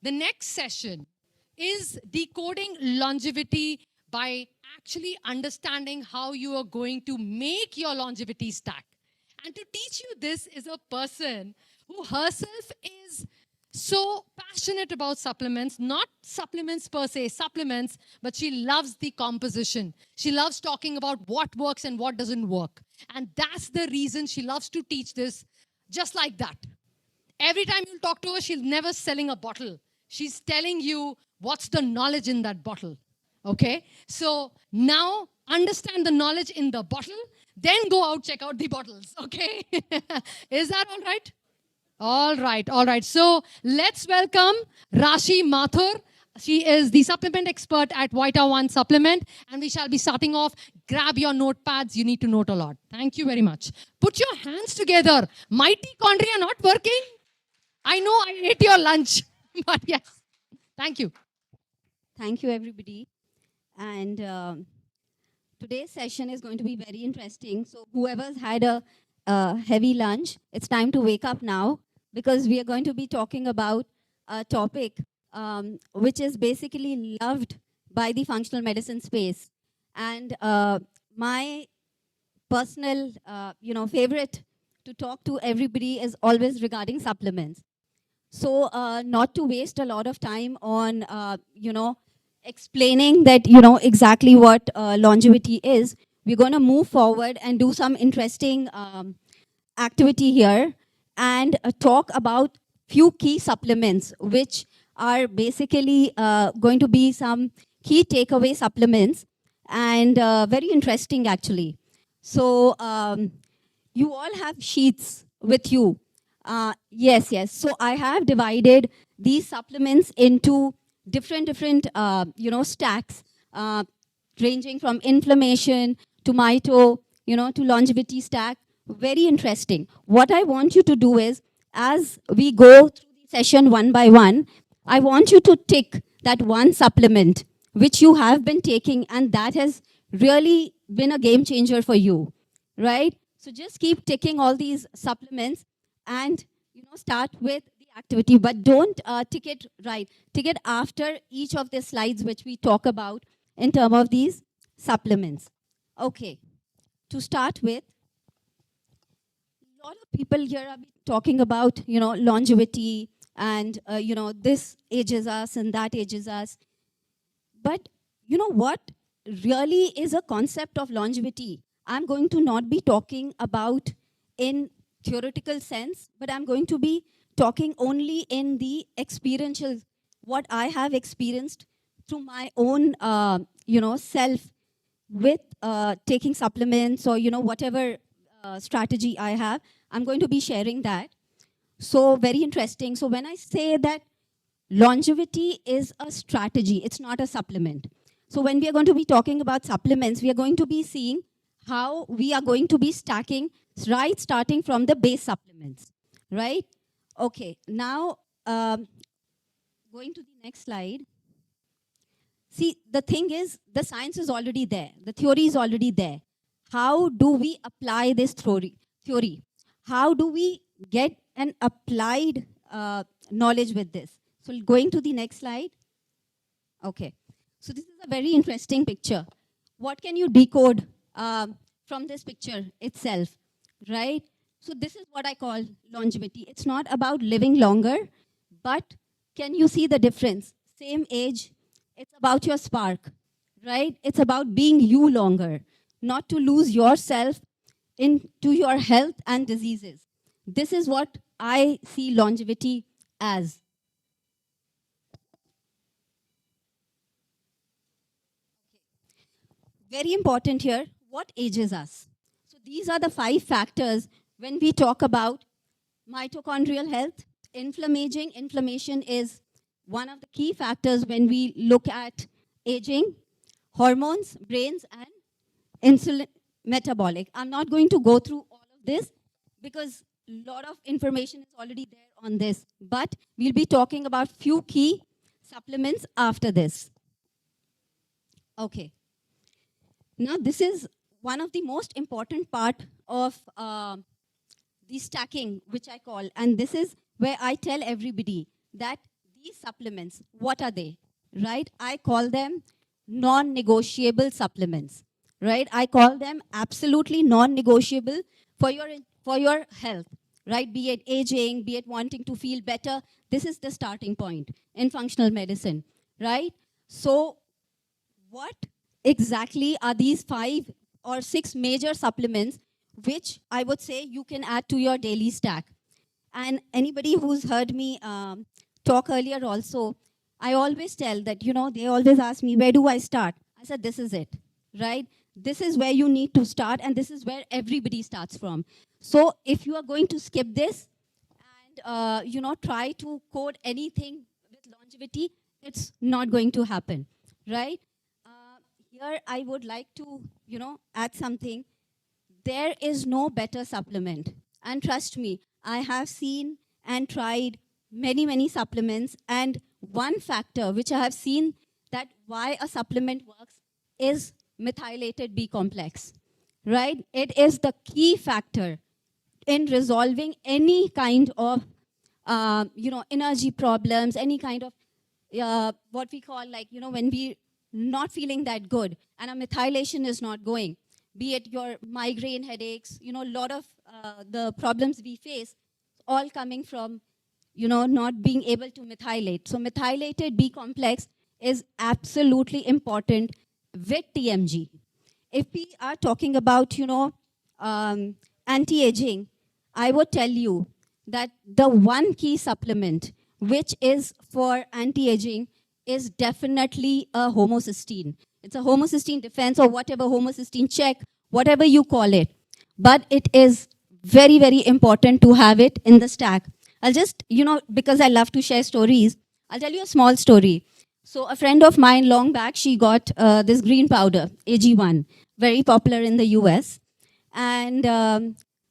The next session is decoding longevity by actually understanding how you are going to make your longevity stack. And to teach you this is a person who herself is so passionate about supplements, not supplements per se, supplements, but she loves the composition. She loves talking about what works and what doesn't work. And that's the reason she loves to teach this just like that. Every time you talk to her, she's never selling a bottle. She's telling you what's the knowledge in that bottle. Okay? So now understand the knowledge in the bottle, then go out, check out the bottles. Okay? Is that all right? All right, all right. So let's welcome Rashi Mathur. She is the supplement expert at Vita One Supplement, and we shall be starting off. Grab your notepads. You need to note a lot. Thank you very much. Put your hands together. Mitochondria not working? I know I ate your lunch, but yes. Thank you. Thank you, everybody. And today's session is going to be very interesting. So whoever's had a heavy lunch, it's time to wake up now, because we are going to be talking about a topic which is basically loved by the functional medicine space. And my personal, favorite to talk to everybody is always regarding supplements. So not to waste a lot of time on, explaining that, exactly what longevity is, we're going to move forward and do some interesting activity here and talk about few key supplements, which are basically going to be some key takeaway supplements and very interesting actually. So you all have sheets with you. Yes. So I have divided these supplements into different stacks, ranging from inflammation to mito, to longevity stack. Very interesting. What I want you to do is, as we go through the session one by one, I want you to tick that one supplement which you have been taking and that has really been a game changer for you, right? So just keep ticking all these supplements and start with the activity, but don't tick it right. Tick it after each of the slides which we talk about in terms of these supplements. Okay, to start with, a lot of people here are talking about longevity and this ages us and that ages us. But you know what really is a concept of longevity? I'm going to not be talking about in theoretical sense, but I'm going to be talking only in the experiential, what I have experienced through my own, self with taking supplements or, whatever strategy I have. I'm going to be sharing that. So very interesting. So when I say that longevity is a strategy, it's not a supplement. So when we are going to be talking about supplements, we are going to be seeing how we are going to be stacking, right, starting from the base supplements, right? Okay, now going to the next slide. See, the thing is, the science is already there. The theory is already there. How do we apply this theory? How do we get an applied knowledge with this? So going to the next slide. Okay. So this is a very interesting picture. What can you decode from this picture itself, right? So this is what I call longevity. It's not about living longer, but can you see the difference? Same age, it's about your spark, right? It's about being you longer, not to lose yourself into your health and diseases. This is what I see longevity as. Very important here, what ages us? So these are the 5 factors when we talk about mitochondrial health. Inflammation is one of the key factors when we look at aging, hormones, brains, and insulin metabolic. I'm not going to go through all of this because a lot of information is already there on this, but we'll be talking about few key supplements after this. Okay. Now, this is one of the most important part of the stacking, which I call, and this is where I tell everybody that these supplements, what are they? Right? I call them non-negotiable supplements. Right? I call them absolutely non-negotiable for your health. Right? Be it aging, be it wanting to feel better. This is the starting point in functional medicine. Right? So, what exactly are these 5 or 6 major supplements which I would say you can add to your daily stack? And anybody who's heard me talk earlier also, I always tell that, they always ask me, where do I start? I said, this is it, right? This is where you need to start, and this is where everybody starts from. So if you are going to skip this and, try to code anything with longevity, it's not going to happen, right? Here I would like to, add something. There is no better supplement. And trust me, I have seen and tried many, many supplements. And one factor which I have seen that why a supplement works is methylated B complex, right? It is the key factor in resolving any kind of, energy problems, any kind of what we call like, when we not feeling that good and a methylation is not going, be it your migraine headaches, a lot of the problems we face, all coming from, not being able to methylate. So methylated B complex is absolutely important with TMG. If we are talking about, anti-aging, I would tell you that the one key supplement which is for anti-aging is definitely a homocysteine. It's a homocysteine defense or whatever, homocysteine check, whatever you call it. But it is very, very important to have it in the stack. I'll just, because I love to share stories, I'll tell you a small story. So a friend of mine long back, she got this green powder, AG1, very popular in the US. And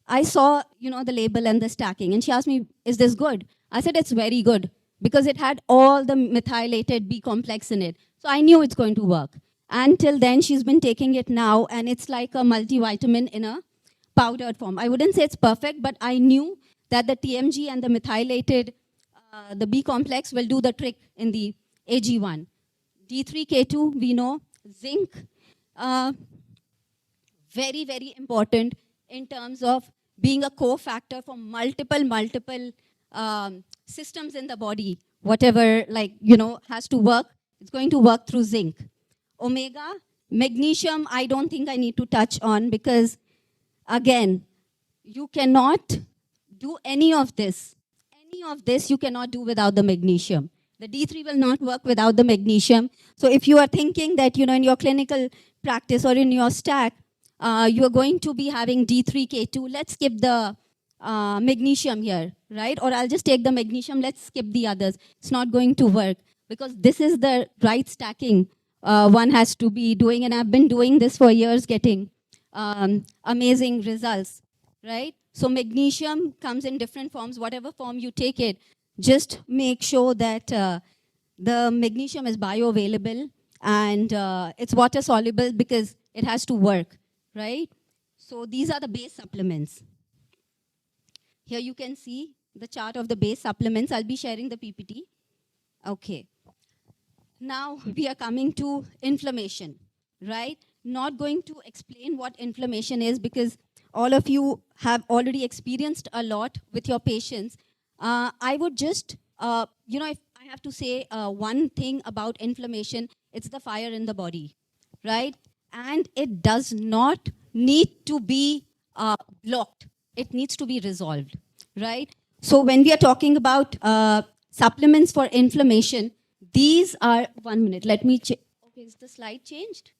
I saw, the label and the stacking. And she asked me, is this good? I said, it's very good because it had all the methylated B complex in it. So I knew it's going to work. Until then, she's been taking it now, and it's like a multivitamin in a powdered form. I wouldn't say it's perfect, but I knew that the TMG and the methylated, the B complex will do the trick in the AG1. D3K2, we know, zinc, very, very important in terms of being a cofactor for multiple systems in the body. Whatever, has to work, it's going to work through zinc. Omega, magnesium, I don't think I need to touch on because, again, you cannot do any of this. Any of this you cannot do without the magnesium. The D3 will not work without the magnesium. So if you are thinking that, in your clinical practice or in your stack, you are going to be having D3K2, let's skip the magnesium here, right? Or I'll just take the magnesium, let's skip the others. It's not going to work because this is the right stacking one has to be doing. And I've been doing this for years, getting amazing results, right? So magnesium comes in different forms. Whatever form you take it, just make sure that the magnesium is bioavailable and it's water soluble because it has to work, right? So these are the base supplements. Here you can see the chart of the base supplements. I'll be sharing the PPT. Okay. Now we are coming to inflammation, right? Not going to explain what inflammation is because all of you have already experienced a lot with your patients. I would just, if I have to say one thing about inflammation, it's the fire in the body, right? And it does not need to be blocked. It needs to be resolved, right? So when we are talking about supplements for inflammation, these are, 1 minute, let me check. Okay, is the slide changed?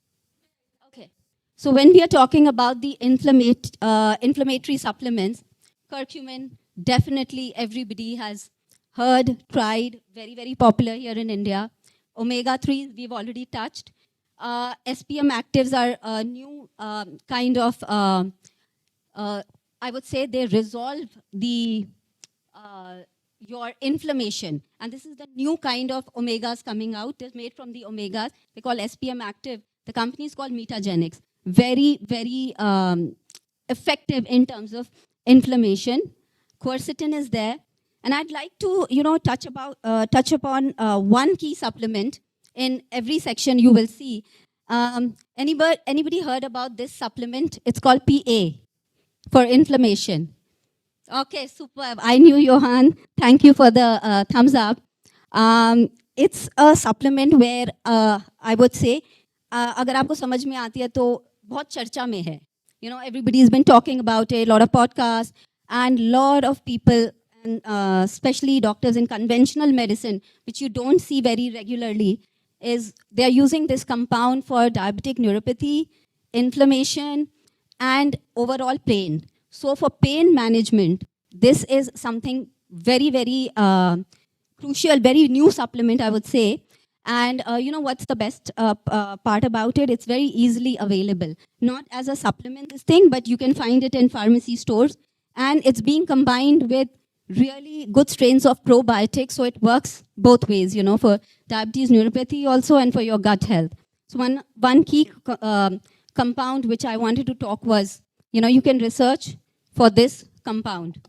Okay. So when we are talking about the inflammatory supplements, curcumin, definitely everybody has heard, tried, very, very popular here in India. Omega-3, we've already touched. SPM actives are a new kind of, I would say they resolve the your inflammation. And this is the new kind of omegas coming out. It's made from the omegas. They call SPM active. The company is called Metagenics. Very, very effective in terms of inflammation. Quercetin is there. And I'd like to, touch upon one key supplement in every section you will see. Anybody heard about this supplement? It's called PA, for inflammation. Okay, superb. I knew Johan. Thank you for the thumbs up. It's a supplement where I would say, अगर आपको समझ में आती है तो बहुत चर्चा में है. You know, everybody's been talking about it, a lot of podcasts, and lot of people, and especially doctors in conventional medicine, which you don't see very regularly, is they're using this compound for diabetic neuropathy, inflammation, and overall pain. So for pain management, this is something very, very crucial, very new supplement, I would say. And you know what's the best part about it? It's very easily available. Not as a supplement, this thing, but you can find it in pharmacy stores. And it's being combined with really good strains of probiotics, so it works both ways, you know, for diabetes neuropathy also and for your gut health. So one key compound which I wanted to talk was, you know, you can research for this compound.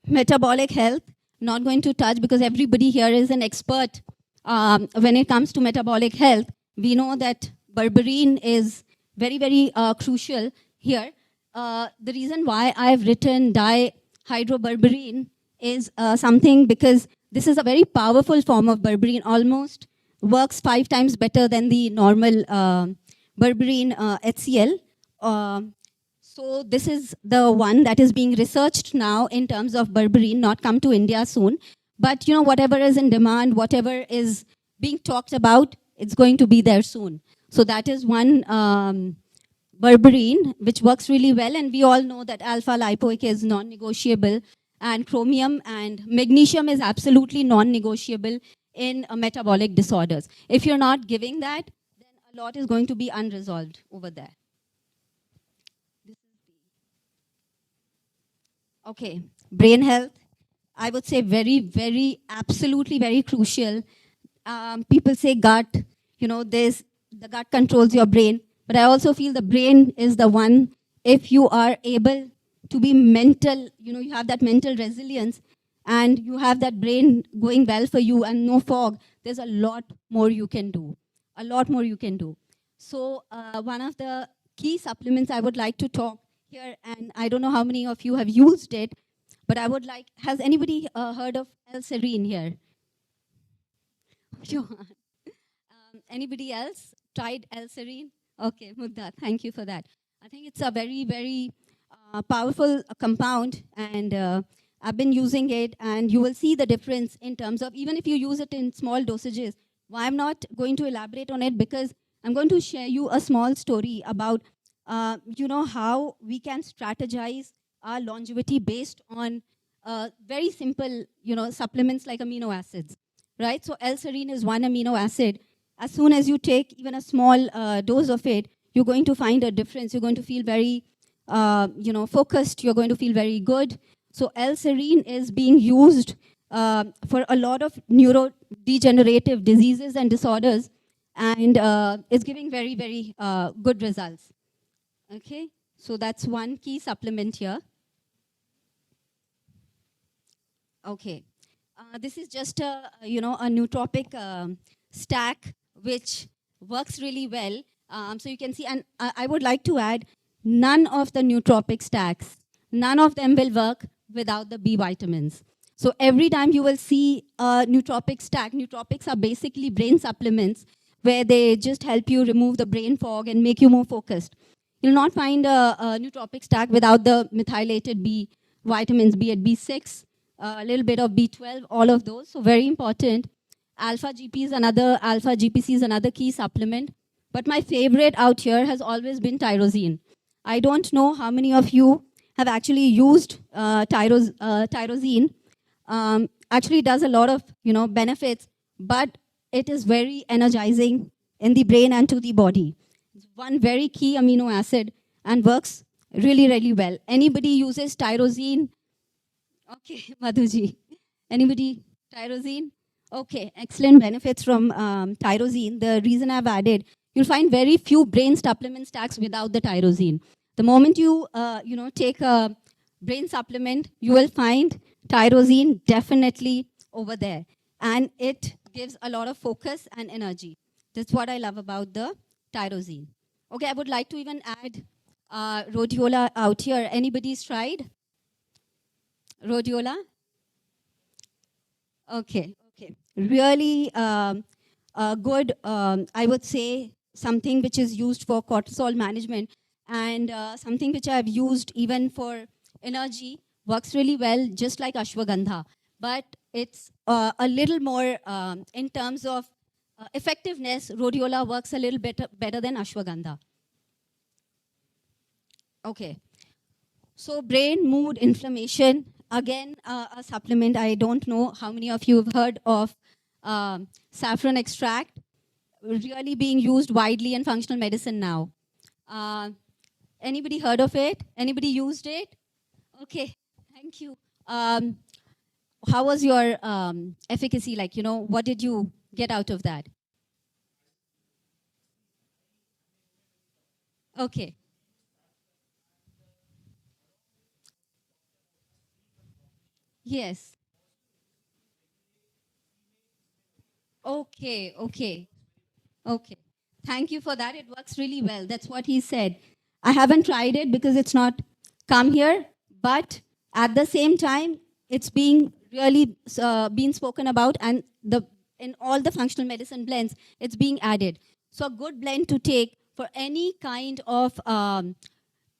Metabolic health, not going to touch because everybody here is an expert when it comes to metabolic health. We know that berberine is very, very crucial here. The reason why I've written dihydroberberine is something because this is a very powerful form of berberine, almost works 5 times better than the normal berberine HCl. So this is the one that is being researched now in terms of berberine, not come to India soon. But you know, whatever is in demand, whatever is being talked about, it's going to be there soon. So that is one berberine, which works really well. And we all know that alpha-lipoic is non-negotiable. And chromium and magnesium is absolutely non-negotiable in metabolic disorders. If you're not giving that, then a lot is going to be unresolved over there. Okay, brain health, I would say very, very, absolutely very crucial. People say gut, you know, the gut controls your brain, but I also feel the brain is the one, if you are able to be mental, you know, you have that mental resilience and you have that brain going well for you and no fog, there's a lot more you can do, a lot more you can do. So one of the key supplements I would like to talk here, and I don't know how many of you have used it, but I would like, has anybody heard of L-serine here? Anybody else tried L-serine? Okay, Mugdha, thank you for that. I think it's a very, very powerful compound, and I've been using it, and you will see the difference in terms of, even if you use it in small dosages. Why I'm not going to elaborate on it, because I'm going to share you a small story about you know, how we can strategize our longevity based on very simple, you know, supplements like amino acids, right? So L-serine is one amino acid. As soon as you take even a small dose of it, you're going to find a difference. You're going to feel very, you know, focused. You're going to feel very good. So L-serine is being used for a lot of neurodegenerative diseases and disorders, and it's giving very, very good results. Okay, so that's one key supplement here. Okay, this is just a, you know, a nootropic stack which works really well. So you can see, and I would like to add, none of the nootropic stacks, none of them will work without the B vitamins. So every time you will see a nootropic stack, nootropics are basically brain supplements where they just help you remove the brain fog and make you more focused. You'll not find a nootropic stack without the methylated B vitamins, be it B6, a little bit of B12, all of those. So very important. Alpha GPC is another key supplement. But my favorite out here has always been tyrosine. I don't know how many of you have actually used tyrosine. Actually, it does a lot of, you know, benefits, but it is very energizing in the brain and to the body. It's one very key amino acid and works really, really well. Anybody uses tyrosine? Okay, Madhuji. Anybody? Tyrosine? Okay, excellent benefits from tyrosine. The reason I've added, you'll find very few brain supplement stacks without the tyrosine. The moment you, take a brain supplement, you will find tyrosine definitely over there. And it gives a lot of focus and energy. That's what I love about the tyrosine. Okay, I would like to even add rhodiola out here. Anybody's tried rhodiola? Okay, okay. Really good, I would say, something which is used for cortisol management, and something which I've used even for energy, works really well, just like ashwagandha. But it's a little more, in terms of effectiveness, rhodiola works a little better than ashwagandha. Okay. So brain, mood, inflammation, again, a supplement. I don't know how many of you have heard of saffron extract, really being used widely in functional medicine now. Anybody heard of it? Anybody used it? Okay, thank you. How was your efficacy like? What did you get out of that? Okay. Yes. Okay, okay. Okay. Thank you for that. It works really well. That's what he said. I haven't tried it because it's not come here, but at the same time, it's being really being spoken about, and the in all the functional medicine blends, it's being added. So a good blend to take for any kind of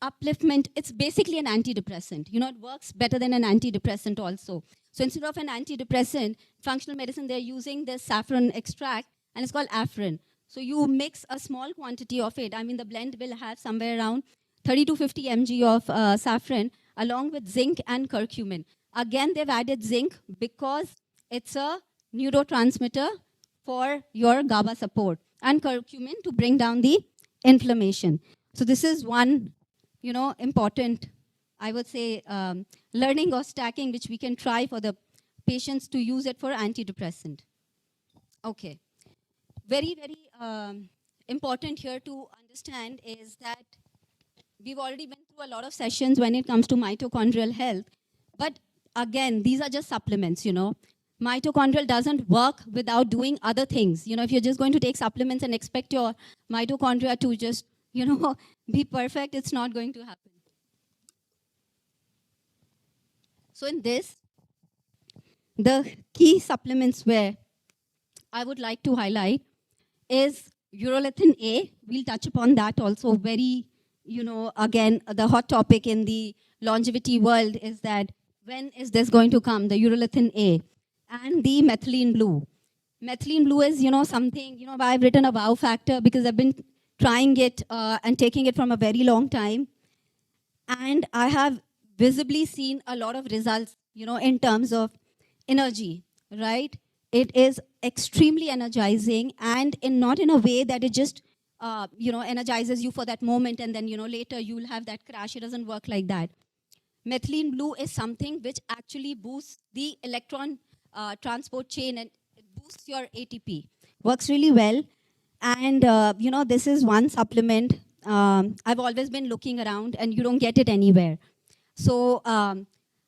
upliftment. It's basically an antidepressant. It works better than an antidepressant also. So instead of an antidepressant, functional medicine, they're using this saffron extract, and it's called Afrin. So you mix a small quantity of it. I mean, the blend will have somewhere around 30 to 50 mg of saffron, along with zinc and curcumin. Again, they've added zinc because it's a neurotransmitter for your GABA support, and curcumin to bring down the inflammation. So this is one, important, I would say, learning or stacking, which we can try for the patients to use it for antidepressant. Okay. Very, very important here to understand is that we've already been through a lot of sessions when it comes to mitochondrial health. But again, these are just supplements, Mitochondrial doesn't work without doing other things. If you're just going to take supplements and expect your mitochondria to just, be perfect, it's not going to happen. So in this, the key supplements where I would like to highlight is urolithin A. We'll touch upon that also. Very, again, the hot topic in the longevity world is that when is this going to come, the urolithin A, and the methylene blue. Methylene blue is, something, I've written a wow factor because I've been trying it and taking it from a very long time. And I have visibly seen a lot of results, in terms of energy, right? It is extremely energizing, and not in a way that it just, energizes you for that moment and then, later you'll have that crash. It doesn't work like that. Methylene blue is something which actually boosts the electron transport chain, and it boosts your ATP. Works really well. And, this is one supplement I've always been looking around, and you don't get it anywhere. So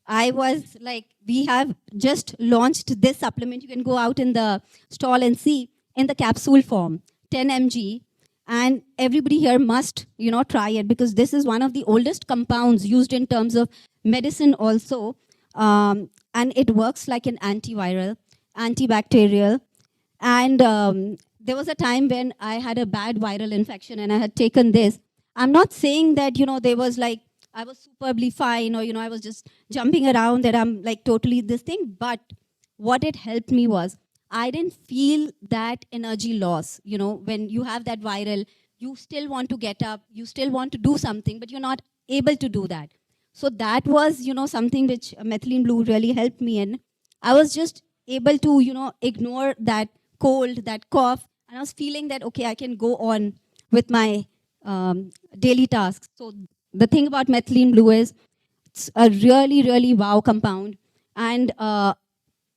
I was like, we have just launched this supplement. You can go out in the stall and see in the capsule form, 10 mg. And everybody here must, try it, because this is one of the oldest compounds used in terms of medicine also. And it works like an antiviral, antibacterial. And there was a time when I had a bad viral infection and I had taken this. I'm not saying that, there was like, I was superbly fine, or, I was just jumping around, that I'm like totally this thing. But what it helped me was, I didn't feel that energy loss. When you have that viral, you still want to get up, you still want to do something, but you're not able to do that. So that was, something which methylene blue really helped me in. I was just able to, ignore that cold, that cough, and I was feeling that, okay, I can go on with my daily tasks. So the thing about methylene blue is it's a really, really wow compound, and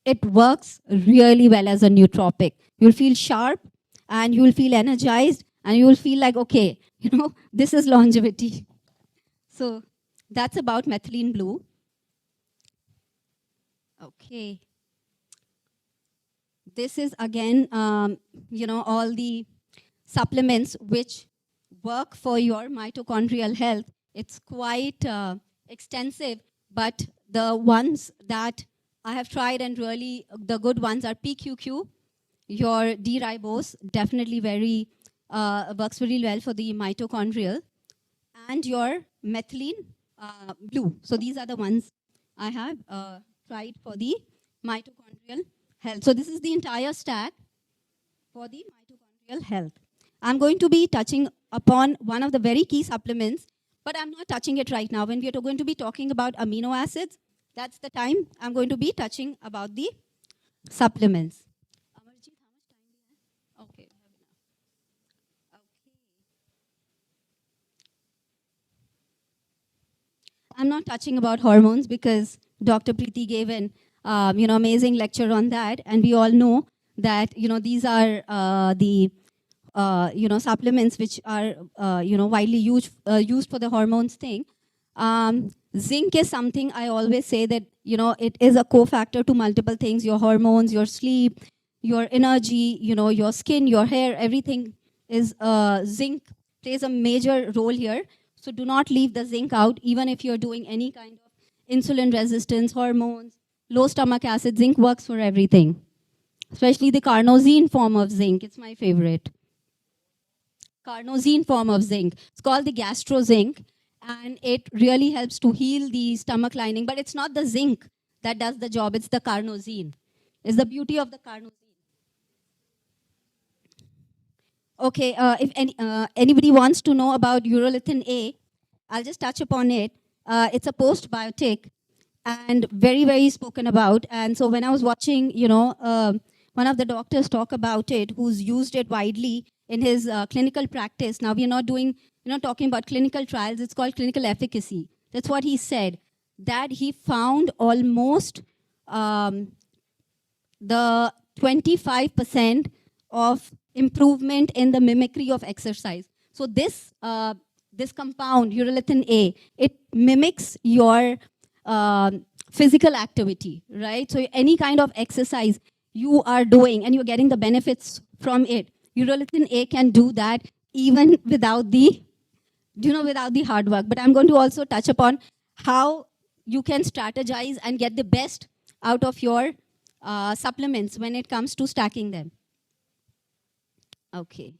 it works really well as a nootropic. You'll feel sharp, and you'll feel energized, and you'll feel like, okay, this is longevity. So that's about methylene blue. Okay. This is again, all the supplements which work for your mitochondrial health. It's quite extensive, but the ones that I have tried and really the good ones are PQQ, your D-ribose, definitely very works very well for the mitochondrial, and your methylene blue. So these are the ones I have tried for the mitochondrial health. So this is the entire stack for the mitochondrial health. I'm going to be touching upon one of the very key supplements, but I'm not touching it right now. When we are going to be talking about amino acids, that's the time I'm going to be touching about the supplements. Amarjeet, how much time do you have? Okay. I'm not touching about hormones because Dr. Preeti gave an amazing lecture on that, and we all know that these are the supplements which are widely used for the hormones thing. Zinc is something I always say that it is a cofactor to multiple things: your hormones, your sleep, your energy, your skin, your hair, everything is zinc plays a major role here. So do not leave the zinc out, even if you're doing any kind of insulin resistance, hormones, low stomach acid. Zinc works for everything, especially the carnosine form of zinc. It's my favorite. Carnosine form of zinc. It's called the gastro zinc, and it really helps to heal the stomach lining. But it's not the zinc that does the job, it's the carnosine. It's the beauty of the carnosine. Okay, if anybody wants to know about urolithin A, I'll just touch upon it. It's a postbiotic and very, very spoken about. And so when I was watching, one of the doctors talk about it, who's used it widely in his clinical practice. Now, we're not doing, talking about clinical trials. It's called clinical efficacy. That's what he said, that he found almost the 25% of improvement in the mimicry of exercise. So this compound, urolithin A, it mimics your physical activity, right? So any kind of exercise you are doing and you're getting the benefits from it, urolithin A can do that even without the, without the hard work. But I'm going to also touch upon how you can strategize and get the best out of your supplements when it comes to stacking them. Okay.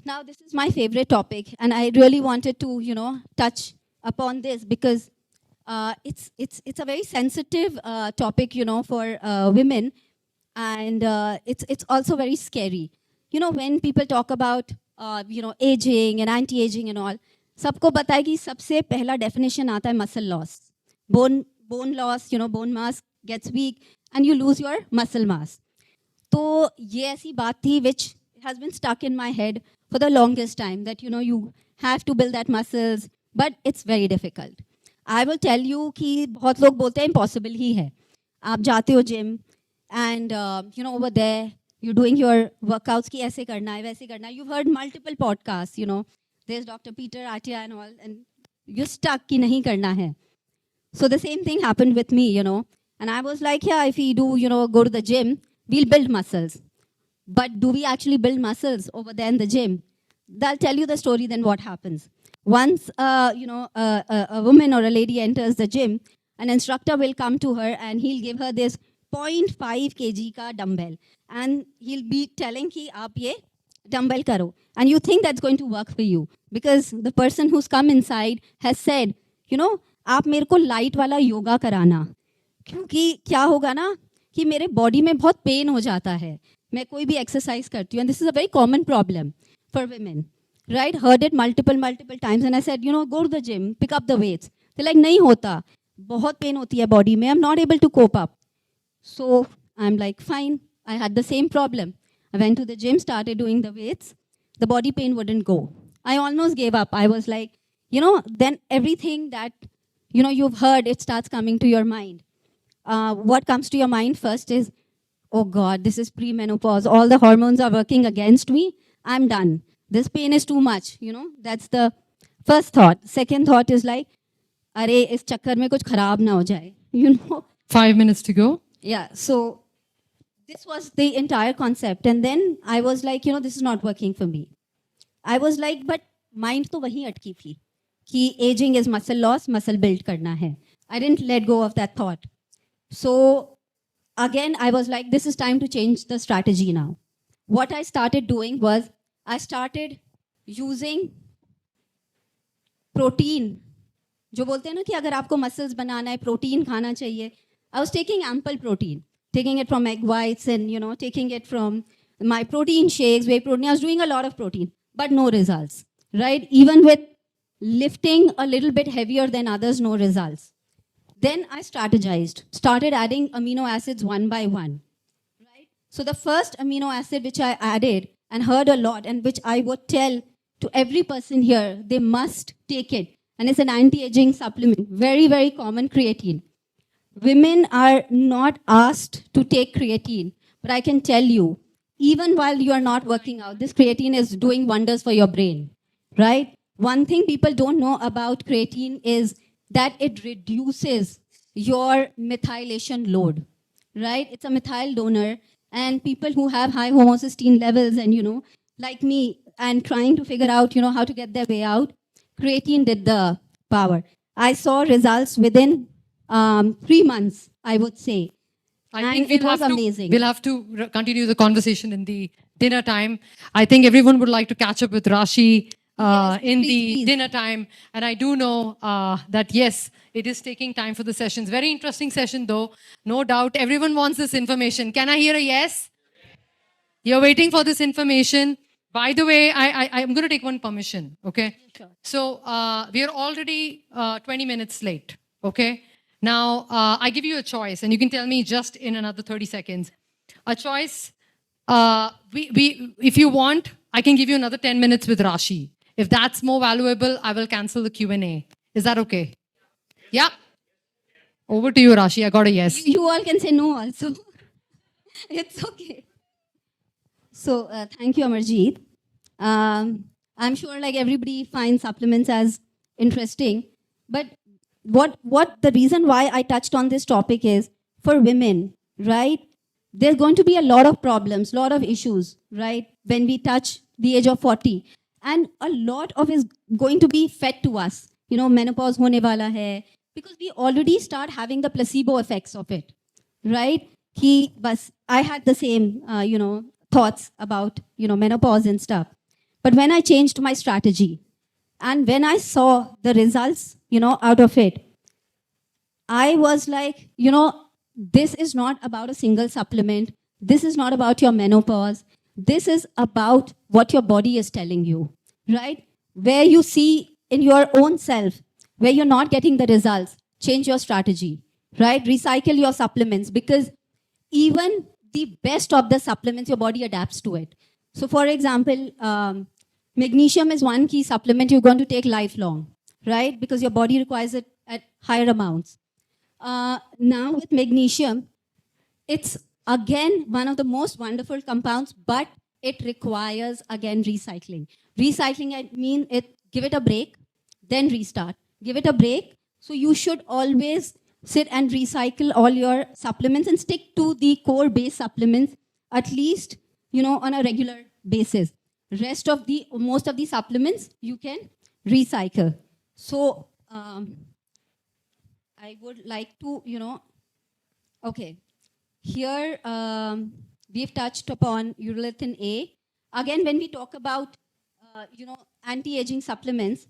Now, this is my favorite topic, and I really wanted to, touch upon this because it's a very sensitive topic, for women, and it's also very scary. When people talk about aging and anti-aging and all, सबको पता है कि सबसे पहला definition आता है muscle loss, bone loss, bone mass gets weak, and you lose your muscle mass. तो ये ऐसी बात थी which has been stuck in my head for the longest time, that you have to build that muscles, but it's very difficult. I will tell you कि बहुत लोग बोलते हैं impossible ही है. आप जाते हो gym and over there you're doing your workouts कि ऐसे करना है वैसे करना है. You've heard multiple podcasts, there's Dr. Peter Attia and all, and you're stuck कि नहीं करना है. So the same thing happened with me, and I was like, yeah, if we do, go to the gym, we'll build muscles. But do we actually build muscles over there in the gym? I'll tell you the story, then what happens. Once, a woman or a lady enters the gym, an instructor will come to her and he'll give her this 0.5 kg ka dumbbell. And he'll be telling ki, aap ye dumbbell karo. And you think that's going to work for you. Because the person who's come inside has said, आप मेरे को light वाला योगा कराना, क्योंकि क्या होगा ना कि मेरे बॉडी में बहुत पेन हो जाता है मैं कोई भी एक्सरसाइज करती हूँ. And this is a very common problem for women, right? Heard it multiple times and I said go to the gym, pick up the weights. They like नहीं होता, बहुत पेन होती है बॉडी में, I am not able to cope up. So I am like fine, I had the same problem. I went to the gym, started doing the weights, the body pain wouldn't go. I almost gave up. I was like, then everything that you've heard, it starts coming to your mind. What comes to your mind first is, oh God, this is premenopause. All the hormones are working against me. I'm done. This pain is too much. That's the First thought. Second thought is like, अरे इस चक्कर में कुछ खराब ना हो जाए. You know? 5 minutes to go. Yeah. So this was the entire concept. And then I was like, this is not working for me. I was like, but mind तो वहीं अटकी थी कि aging is muscle loss, muscle build करना है. I didn't let go of that thought. So again, I was like, this is time to change the strategy now. What I started doing was I started using protein. जो बोलते हैं ना कि अगर आपको muscles बनाना है प्रोटीन खाना चाहिए. I was taking ample protein, taking it from egg whites and taking it from my protein shakes, whey protein. I was doing a lot of protein, but no results, right? Even with lifting a little bit heavier than others, no results. Then I strategized, started adding amino acids one by one, right? So the first amino acid which I added and heard a lot and which I would tell to every person here, they must take it. And it's an anti-aging supplement, very, very common, creatine. Women are not asked to take creatine, but I can tell you, even while you are not working out, this creatine is doing wonders for your brain, right? One thing people don't know about creatine is that it reduces your methylation load, right? It's a methyl donor, and people who have high homocysteine levels and, like me, and trying to figure out, how to get their way out, creatine did the power. I saw results within 3 months, I would say. I And think it was amazing. We'll have to continue the conversation in the dinner time. I think everyone would like to catch up with Rashi Yes, in please, the please. dinner time. And I do know that, yes, it is taking time for the sessions. Very interesting session, though. No doubt. Everyone wants this information. Can I hear a yes? You're waiting for this information. By the way, I'm going to take one permission, okay? Sure. So we are already 20 minutes late, okay? Now, I give you a choice, and you can tell me just in another 30 seconds. A choice, if you want, I can give you another 10 minutes with Rashi. If that's more valuable, I will cancel the Q&A. Is that okay? Yeah? Over to you, Rashi. I got a yes. You all can say no also. It's okay. So thank you, Amarjeet. I'm sure like everybody finds supplements as interesting, but what the reason why I touched on this topic is for women, right? There's going to be a lot of problems, lot of issues, right? When we touch the age of 40, and a lot of is going to be fed to us. Menopause hone wala hai, because we already start having the placebo effects of it, right? I had the same, thoughts about, menopause and stuff. But when I changed my strategy and when I saw the results, out of it, I was like, this is not about a single supplement. This is not about your menopause. This is about what your body is telling you, right? Where you see in your own self, where you're not getting the results, change your strategy, right? Recycle your supplements, because even the best of the supplements, your body adapts to it. So for example, magnesium is one key supplement you're going to take lifelong, right? Because your body requires it at higher amounts. Now with magnesium, it's again one of the most wonderful compounds, but it requires again recycling. Recycling, I mean, give it a break, then restart. Give it a break. So you should always sit and recycle all your supplements and stick to the core base supplements, at least, on a regular basis. Most of the supplements you can recycle. So I would like to, okay. Here we've touched upon urolithin A. Again, when we talk about, anti-aging supplements,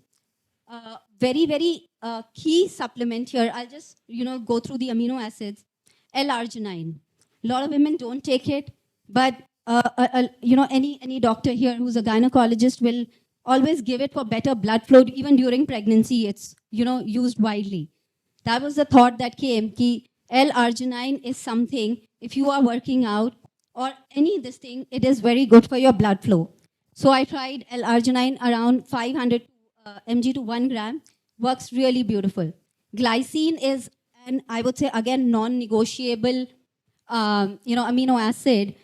very, very key supplement here. I'll just, go through the amino acids. L-arginine. A lot of women don't take it, but, any doctor here who's a gynecologist will always give it for better blood flow. Even during pregnancy, it's, used widely. That was the thought that came, ki L-arginine is something, if you are working out or any this thing, it is very good for your blood flow. So I tried L-arginine around 500 mg to 1 gram, works really beautiful. Glycine is, and I would say again, non-negotiable, amino acid.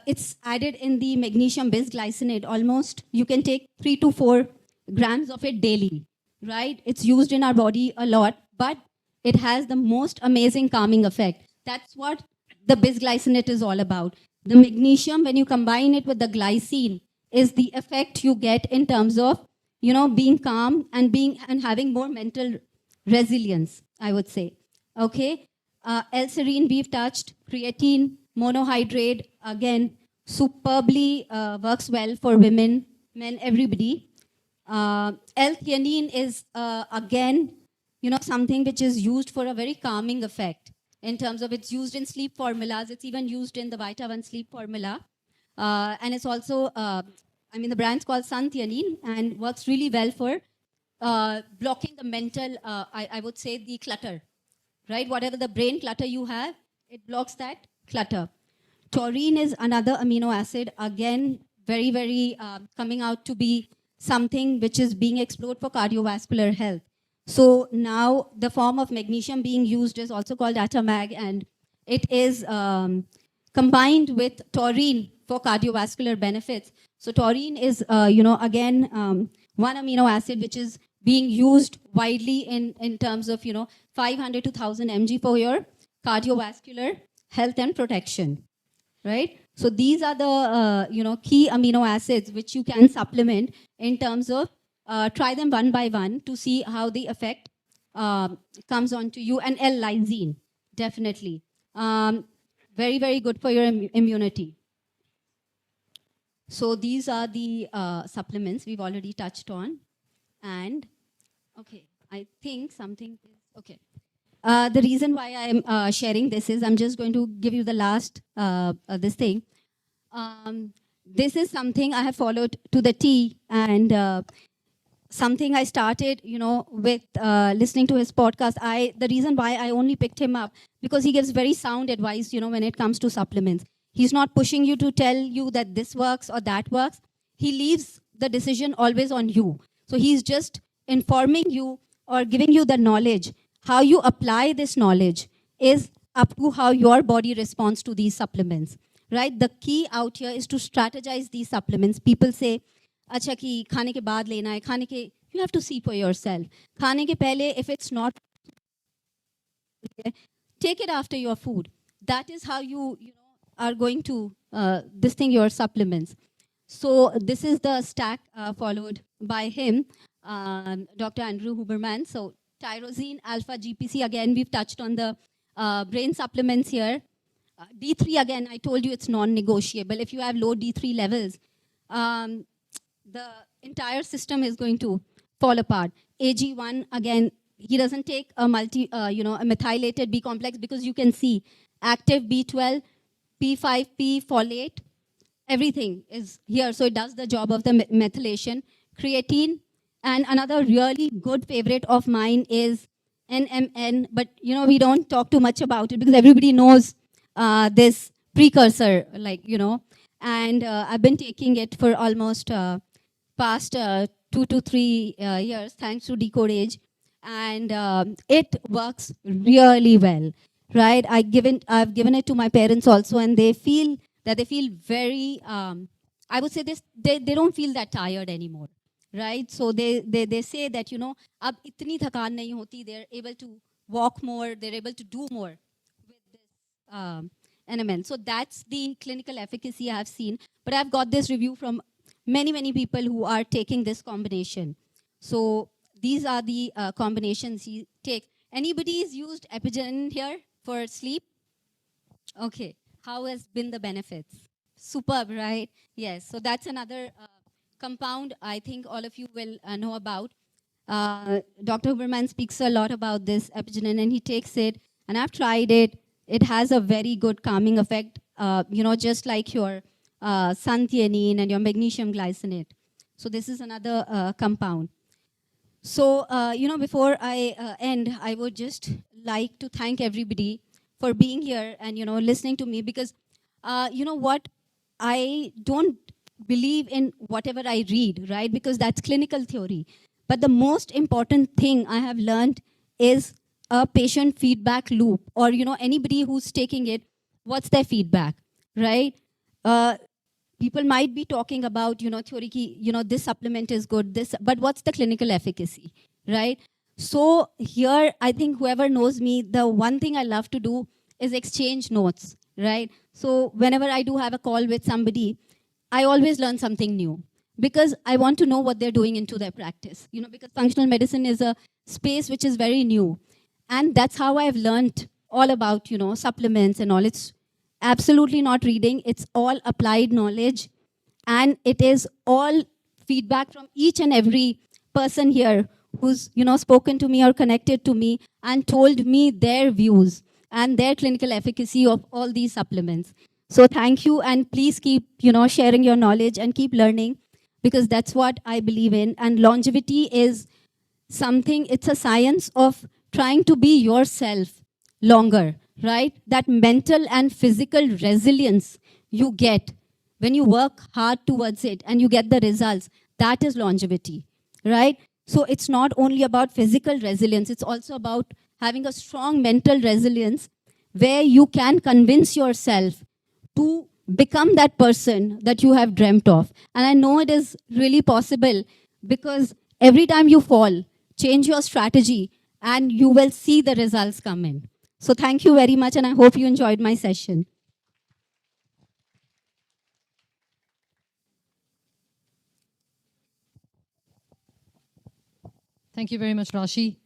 It's added in the magnesium bisglycinate. Almost, you can take 3 to 4 grams of it daily, right? It's used in our body a lot, but it has the most amazing calming effect. That's what the bisglycinate is all about. The magnesium, when you combine it with the glycine, is the effect you get in terms of, being calm and having more mental resilience, I would say. Okay. L-serine we've touched. Creatine, monohydrate, again, superbly works well for women, men, everybody. L-theanine is, again, something which is used for a very calming effect in terms of it's used in sleep formulas. It's even used in the Vita-1 sleep formula. And it's also, the brand's called Sun-theanine and works really well for blocking the mental, I would say, the clutter, right? Whatever the brain clutter you have, it blocks that clutter. Taurine is another amino acid, again, very, very coming out to be something which is being explored for cardiovascular health. So now the form of magnesium being used is also called Atamag, and it is combined with taurine for cardiovascular benefits. So taurine is, again, one amino acid which is being used widely in terms of, 500 to 1000 mg for your cardiovascular health and protection, right? So these are the, key amino acids which you can supplement in terms of try them one by one to see how the effect comes on to you. And L-lysine, definitely. Very, very good for your immunity. So these are the supplements we've already touched on. And, okay, I think something is, okay. The reason why I'm sharing this is I'm just going to give you the last, this thing. This is something I have followed to the T, and something I started, with listening to his podcast. The reason why I only picked him up, because he gives very sound advice, when it comes to supplements. He's not pushing you to tell you that this works or that works. He leaves the decision always on you. So he's just informing you or giving you the knowledge. How you apply this knowledge is up to how your body responds to these supplements, right? The key out here is to strategize these supplements. People say, अच्छा कि खाने के बाद लेना है, खाने के, you have to see for yourself. खाने के पहले, if it's not, take it after your food. That is how you are going to this thing, your supplements. So this is the stack followed by him, Dr. Andrew Huberman. So tyrosine, alpha, GPC, again, we've touched on the brain supplements here. D3, again, I told you it's non-negotiable. If you have low D3 levels, the entire system is going to fall apart. AG1, again, he doesn't take a a methylated B complex, because you can see active B12, P5P, folate, everything is here. So it does the job of the methylation. Creatine, and another really good favorite of mine is NMN, but we don't talk too much about it because everybody knows this precursor, and I've been taking it for almost past 2 to 3 years, thanks to Decode Age, and it works really well, right? I've given it to my parents also, and they feel very, I would say this, they don't feel that tired anymore, right? So they say that, ab itni thakaan nahi hoti, they're able to walk more, they're able to do more with this NMN. So that's the clinical efficacy I've seen. But I've got this review from many, many people who are taking this combination. So these are the combinations he takes. Anybody's used Epigen here for sleep? Okay. How has been the benefits? Superb, right? Yes. So that's another compound I think all of you will know about. Dr. Huberman speaks a lot about this Epigenin, and he takes it, and I've tried it. It has a very good calming effect, just like your Sun-theanine and your magnesium glycinate. So this is another compound. So, before I end, I would just like to thank everybody for being here and, listening to me, because, what, I don't believe in whatever I read, right? Because that's clinical theory. But the most important thing I have learned is a patient feedback loop, or, anybody who's taking it, what's their feedback, right? People might be talking about, theory ki, this supplement is good, this, but what's the clinical efficacy, right? So here, I think whoever knows me, the one thing I love to do is exchange notes, right? So whenever I do have a call with somebody, I always learn something new because I want to know what they're doing into their practice, because functional medicine is a space which is very new. And that's how I've learned all about, supplements and all. It's absolutely not reading, it's all applied knowledge. And it is all feedback from each and every person here who's, spoken to me or connected to me and told me their views and their clinical efficacy of all these supplements. So thank you, and please keep, sharing your knowledge and keep learning, because that's what I believe in. And longevity is something, it's a science of trying to be yourself longer, right? That mental and physical resilience you get when you work hard towards it and you get the results, that is longevity, right? So it's not only about physical resilience, it's also about having a strong mental resilience where you can convince yourself to become that person that you have dreamt of. And I know it is really possible, because every time you fall, change your strategy and you will see the results come in. So thank you very much, and I hope you enjoyed my session. Thank you very much, Rashi.